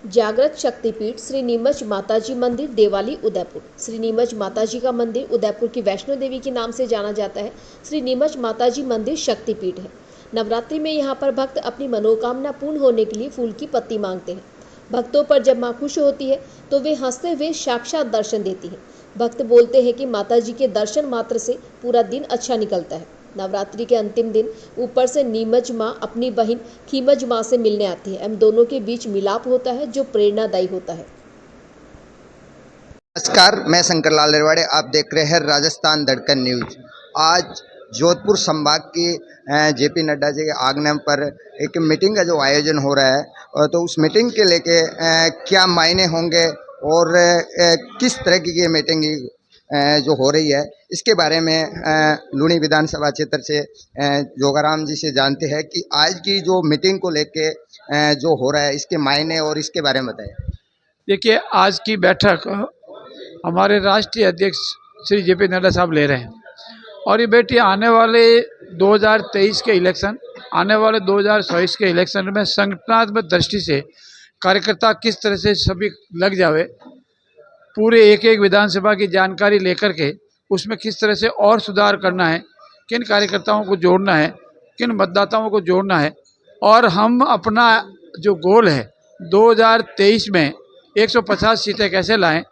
जागृत शक्तिपीठ श्री नीमच माताजी मंदिर देवाली उदयपुर। श्री नीमच माताजी का मंदिर उदयपुर की वैष्णो देवी के नाम से जाना जाता है। श्री नीमच माताजी मंदिर शक्तिपीठ है। नवरात्रि में यहाँ पर भक्त अपनी मनोकामना पूर्ण होने के लिए फूल की पत्ती मांगते हैं। भक्तों पर जब माँ खुश होती है तो वे हंसते हुए साक्षात दर्शन देती है। भक्त बोलते हैं कि माताजी के दर्शन मात्र से पूरा दिन अच्छा निकलता है। नवरात्रि के अंतिम दिन ऊपर से नीमच माँ अपनी बहन खीमच माँ से मिलने आती है एवं दोनों के बीच मिलाप होता है जो प्रेरणादायी होता है। नमस्कार, मैं शंकर लाल रेवाड़े, आप देख रहे हैं राजस्थान धड़कन न्यूज। आज जोधपुर संभाग की जेपी नड्डा जी के आगमन पर एक मीटिंग का जो आयोजन हो रहा है, तो उस मीटिंग के लेके क्या मायने होंगे और किस तरह की ये मीटिंग जो हो रही है, इसके बारे में लूणी विधानसभा क्षेत्र से जोगाराम जी से जानते हैं कि आज की जो मीटिंग को लेके जो हो रहा है, इसके मायने और इसके बारे में बताएं। देखिए, आज की बैठक हमारे राष्ट्रीय अध्यक्ष श्री जेपी नड्डा साहब ले रहे हैं और ये बैठी आने वाले 2023 के इलेक्शन, आने वाले 2024 के इलेक्शन में संगठनात्मक दृष्टि से कार्यकर्ता किस तरह से सभी लग जावे, पूरे एक एक विधानसभा की जानकारी लेकर के उसमें किस तरह से और सुधार करना है, किन कार्यकर्ताओं को जोड़ना है, किन मतदाताओं को जोड़ना है और हम अपना जो गोल है 2023 में 150 सीटें कैसे लाएं,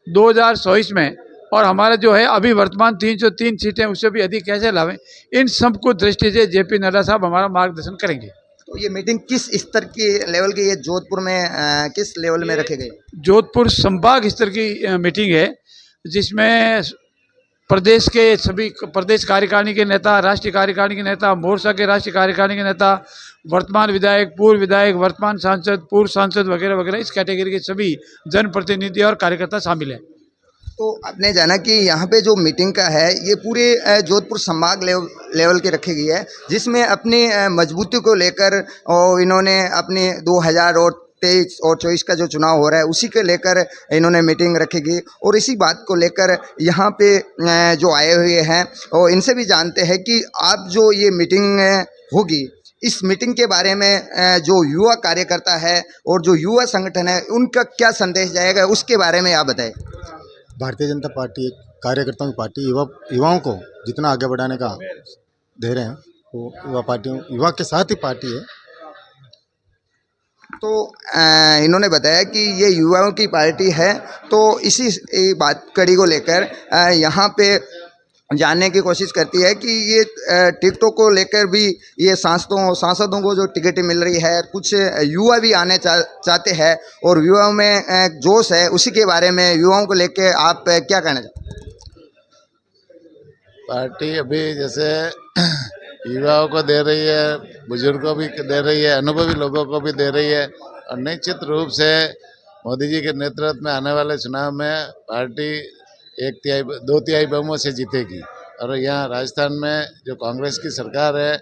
2024 में और हमारा जो है अभी वर्तमान 303 सीटें उससे भी अधिक कैसे लावें, इन सब को दृष्टि से जेपी नड्डा साहब हमारा मार्गदर्शन करेंगे। तो ये मीटिंग किस स्तर की लेवल की, ये जोधपुर में किस लेवल में रखे गए? जोधपुर संभाग स्तर की मीटिंग है जिसमें प्रदेश के सभी प्रदेश कार्यकारिणी के नेता, राष्ट्रीय कार्यकारिणी के नेता, मोर्चा के राष्ट्रीय कार्यकारिणी के नेता, वर्तमान विधायक, पूर्व विधायक, वर्तमान सांसद, पूर्व सांसद वगैरह वगैरह, इस कैटेगरी के सभी जनप्रतिनिधि और कार्यकर्ता शामिल हैं। तो आपने जाना कि यहाँ पे जो मीटिंग का है ये पूरे जोधपुर संभाग लेवल के रखी गई है, जिसमें अपनी मजबूती को लेकर और इन्होंने अपने 2023 और 24 का जो चुनाव हो रहा है उसी के लेकर इन्होंने मीटिंग रखेगी और इसी बात को लेकर यहाँ पे जो आए हुए हैं और इनसे भी जानते हैं कि आप जो ये मीटिंग होगी, इस मीटिंग के बारे में जो युवा कार्यकर्ता है और जो युवा संगठन है उनका क्या संदेश जाएगा, उसके बारे में आप बताएं। भारतीय जनता पार्टी एक कार्यकर्ताओं की पार्टी, युवाओं को जितना आगे बढ़ाने का दे रहे हैं, तो युवा के साथ ही पार्टी है। तो इन्होंने बताया कि ये युवाओं की पार्टी है, तो इसी बात कड़ी को लेकर यहाँ पे जानने की कोशिश करती है कि ये टिकटों को लेकर भी ये सांसदों को जो टिकटें मिल रही है, कुछ युवा भी आने चाहते हैं और युवाओं में जोश है, उसी के बारे में युवाओं को लेकर आप क्या कहना चाहते हैं? पार्टी अभी जैसे युवाओं को दे रही है, बुजुर्गों को भी दे रही है, अनुभवी लोगों को भी दे रही है और निश्चित रूप से मोदी जी के नेतृत्व में आने वाले चुनाव में पार्टी 2/3 बहुमत से जीतेगी। और यहाँ राजस्थान में जो कांग्रेस की सरकार है,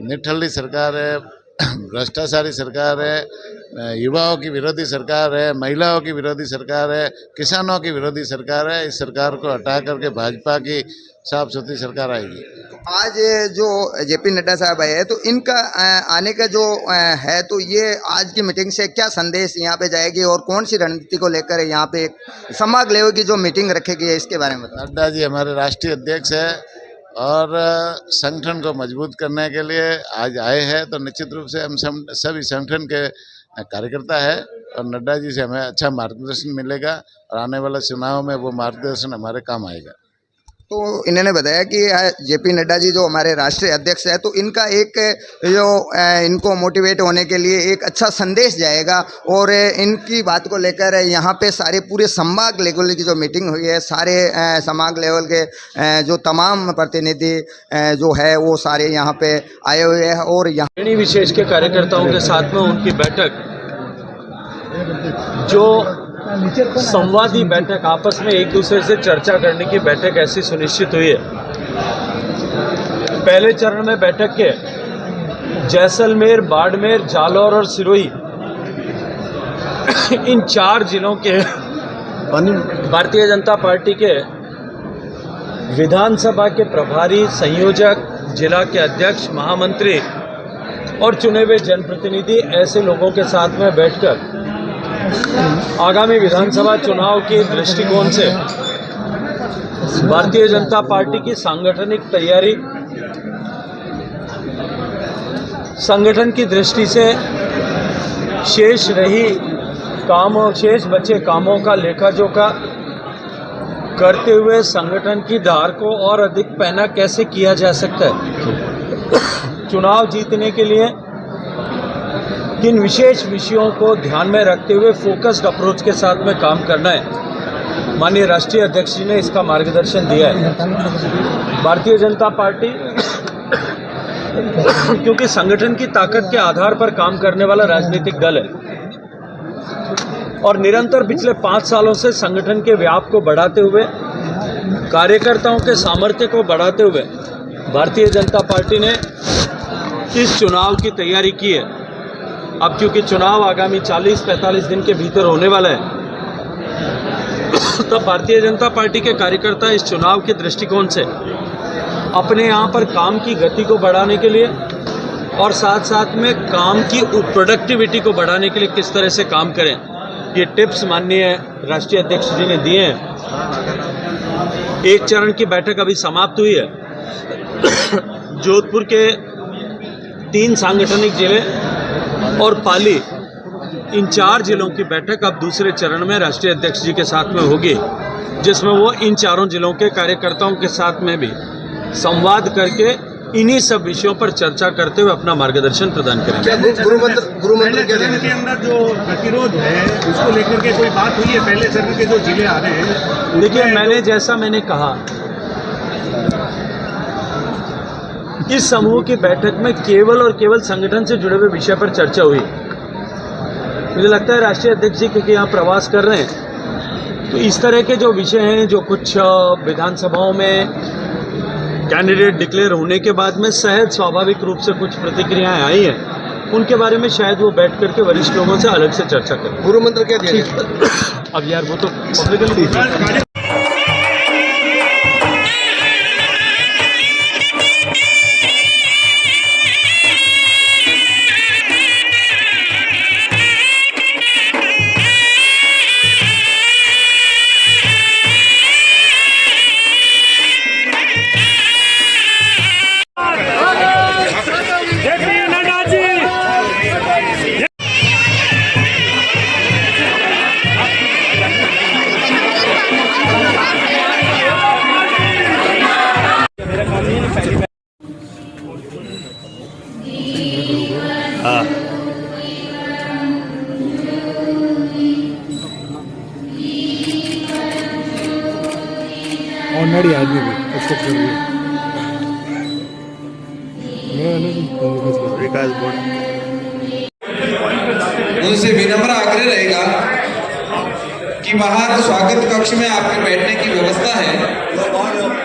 निठल्ली सरकार है, भ्रष्टाचारी सरकार है, युवाओं की विरोधी सरकार है, महिलाओं की विरोधी सरकार है, किसानों की विरोधी सरकार है, इस सरकार को हटा करके भाजपा की साफ सुथरी सरकार आएगी। आज जो जेपी नड्डा साहब आए हैं, तो इनका आने का जो है, तो ये आज की मीटिंग से क्या संदेश यहाँ पे जाएगी और कौन सी रणनीति को लेकर यहाँ पे एक संभाग लेवल की जो मीटिंग रखेगी है, इसके बारे में बताएं। नड्डा जी हमारे राष्ट्रीय अध्यक्ष है और संगठन को मजबूत करने के लिए आज आए हैं, तो निश्चित रूप से हम सभी संगठन के कार्यकर्ता है और नड्डा जी से हमें अच्छा मार्गदर्शन मिलेगा और आने वाले चुनाव में वो मार्गदर्शन हमारे काम आएगा। तो इन्होंने बताया कि जेपी नड्डा जी जो हमारे राष्ट्रीय अध्यक्ष है, तो इनका एक जो इनको मोटिवेट होने के लिए एक अच्छा संदेश जाएगा और इनकी बात को लेकर यहाँ पे सारे पूरे संभाग लेवल की जो मीटिंग हुई है, सारे संभाग लेवल के जो तमाम प्रतिनिधि जो है वो सारे यहाँ पे आए हुए हैं और यहाँ विशेष के कार्यकर्ताओं के साथ में उनकी बैठक, जो संवादी बैठक, आपस में एक दूसरे से चर्चा करने की बैठक ऐसी सुनिश्चित हुई है। पहले चरण में बैठक के जैसलमेर, बाड़मेर, जालौर और सिरोही, इन 4 जिलों के भारतीय जनता पार्टी के विधानसभा के प्रभारी, संयोजक, जिला के अध्यक्ष, महामंत्री और चुने हुए जनप्रतिनिधि ऐसे लोगों के साथ में बैठकर आगामी विधानसभा चुनाव के दृष्टिकोण से भारतीय जनता पार्टी की सांगठनिक तैयारी, संगठन की दृष्टि से शेष बचे कामों का लेखा जोखा करते हुए संगठन की धार को और अधिक पैना कैसे किया जा सकता है, चुनाव जीतने के लिए किन विशेष विषयों को ध्यान में रखते हुए फोकस्ड अप्रोच के साथ में काम करना है, माननीय राष्ट्रीय अध्यक्ष जी ने इसका मार्गदर्शन दिया है। भारतीय जनता पार्टी क्योंकि संगठन की ताकत के आधार पर काम करने वाला राजनीतिक दल है और निरंतर पिछले 5 सालों से संगठन के व्याप को बढ़ाते हुए, कार्यकर्ताओं के सामर्थ्य को बढ़ाते हुए भारतीय जनता पार्टी ने इस चुनाव की तैयारी की है। अब क्योंकि चुनाव आगामी 40-45 दिन के भीतर होने वाला है, तब भारतीय जनता पार्टी के कार्यकर्ता इस चुनाव के दृष्टिकोण से अपने यहाँ पर काम की गति को बढ़ाने के लिए और साथ साथ में काम की प्रोडक्टिविटी को बढ़ाने के लिए किस तरह से काम करें, ये टिप्स माननीय राष्ट्रीय अध्यक्ष जी ने दिए हैं। एक चरण की बैठक अभी समाप्त हुई है। जोधपुर के 3 सांगठनिक जिले और पाली, इन 4 जिलों की बैठक अब दूसरे चरण में राष्ट्रीय अध्यक्ष जी के साथ में होगी, जिसमें वो इन 4 जिलों के कार्यकर्ताओं के साथ में भी संवाद करके इन्हीं सब विषयों पर चर्चा करते हुए अपना मार्गदर्शन प्रदान करेंगे। गुरु मंत्र के अंदर जो गतिरोध है उसको लेकर के कोई बात हुई है? पहले चरण के जो जिले आ रहे हैं, देखिए मैंने कहा, इस समूह की बैठक में केवल और केवल संगठन से जुड़े हुए विषय पर चर्चा हुई। मुझे लगता है राष्ट्रीय अध्यक्ष जी क्योंकि यहाँ प्रवास कर रहे हैं, तो इस तरह के जो विषय हैं, जो कुछ विधानसभाओं में कैंडिडेट डिक्लेयर होने के बाद में सहज स्वाभाविक रूप से कुछ प्रतिक्रियाएं आई हैं, उनके बारे में शायद वो बैठ करके वरिष्ठ लोगों से अलग से चर्चा करें। गुरु मंत्र क्या दिया? अब यार वो तो पब्लिकली दीजिए। ऑनरी आदमी भी उसको कर दिया विकास बोर्ड। उनसे विनम्र आग्रह रहेगा कि बाहर स्वागत कक्ष में आपके बैठने की व्यवस्था है,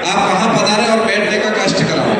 आप वहां पधारें और बैठने का कष्ट कराएं।